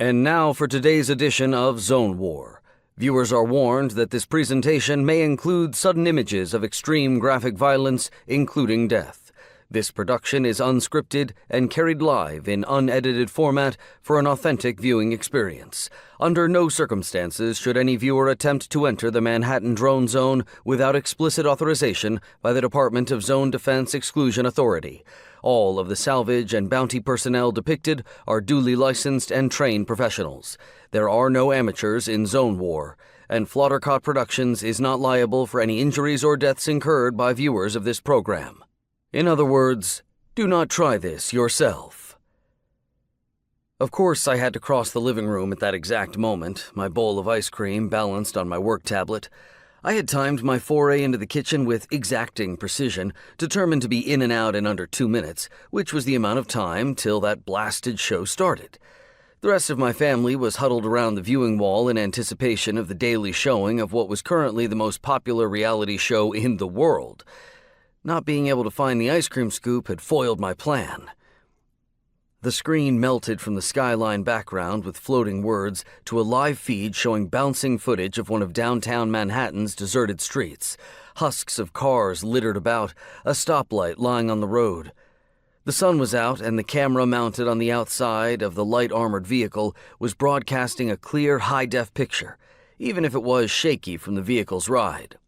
And now for today's edition of Zone War. Viewers are warned that this presentation may include sudden images of extreme graphic violence, including death. This production is unscripted and carried live in unedited format for an authentic viewing experience. Under no circumstances should any viewer attempt to enter the Manhattan Drone Zone without explicit authorization by the Department of Zone Defense Exclusion Authority. All of the salvage and bounty personnel depicted are duly licensed and trained professionals. There are no amateurs in Zone War, and Flottercott Productions is not liable for any injuries or deaths incurred by viewers of this program. In other words, do not try this yourself. Of course, I had to cross the living room at that exact moment, my bowl of ice cream balanced on my work tablet. I had timed my foray into the kitchen with exacting precision, determined to be in and out in under 2 minutes, which was the amount of time till that blasted show started. The rest of my family was huddled around the viewing wall in anticipation of the daily showing of what was currently the most popular reality show in the world. Not being able to find the ice cream scoop had foiled my plan. The screen melted from the skyline background with floating words to a live feed showing bouncing footage of one of downtown Manhattan's deserted streets. Husks of cars littered about, a stoplight lying on the road. The sun was out, and the camera mounted on the outside of the light-armored vehicle was broadcasting a clear, high-def picture, even if it was shaky from the vehicle's ride.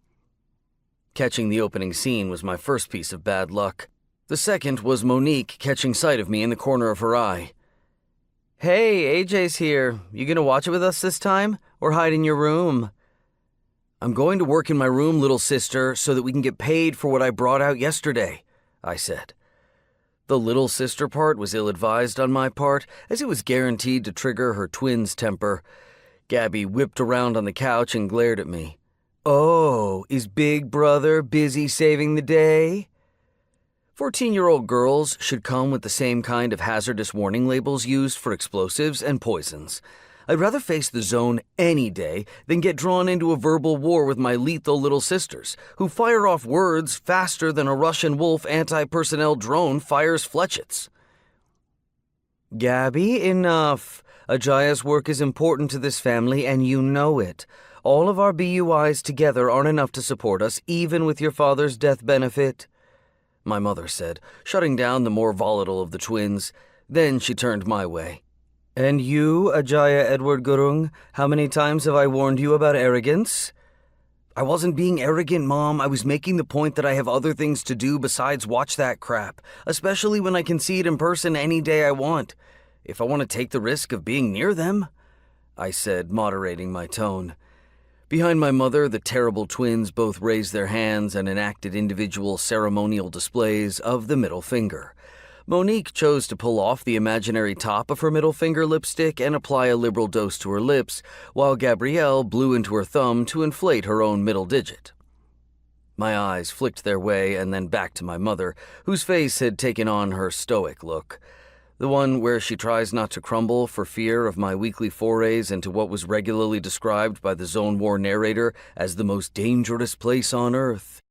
Catching the opening scene was my first piece of bad luck. The second was Monique catching sight of me in the corner of her eye. "Hey, AJ's here. You gonna watch it with us this time, or hide in your room?" "I'm going to work in my room, little sister, so that we can get paid for what I brought out yesterday," I said. The little sister part was ill-advised on my part, as it was guaranteed to trigger her twin's temper. Gabby whipped around on the couch and glared at me. "Oh, is Big Brother busy saving the day?" 14-year-old girls should come with the same kind of hazardous warning labels used for explosives and poisons. I'd rather face the zone any day than get drawn into a verbal war with my lethal little sisters, who fire off words faster than a Russian wolf anti-personnel drone fires fletchets. "Gabby, enough. Ajaya's work is important to this family, and you know it. All of our BUIs together aren't enough to support us, even with your father's death benefit," my mother said, shutting down the more volatile of the twins. Then she turned my way. "And you, Ajaya Edward Gurung, how many times have I warned you about arrogance?" "I wasn't being arrogant, Mom. I was making the point that I have other things to do besides watch that crap, especially when I can see it in person any day I want. If I want to take the risk of being near them," I said, moderating my tone. Behind my mother, the terrible twins both raised their hands and enacted individual ceremonial displays of the middle finger. Monique chose to pull off the imaginary top of her middle finger lipstick and apply a liberal dose to her lips, while Gabrielle blew into her thumb to inflate her own middle digit. My eyes flicked their way and then back to my mother, whose face had taken on her stoic look. The one where she tries not to crumble for fear of my weekly forays into what was regularly described by the Zone War narrator as the most dangerous place on Earth.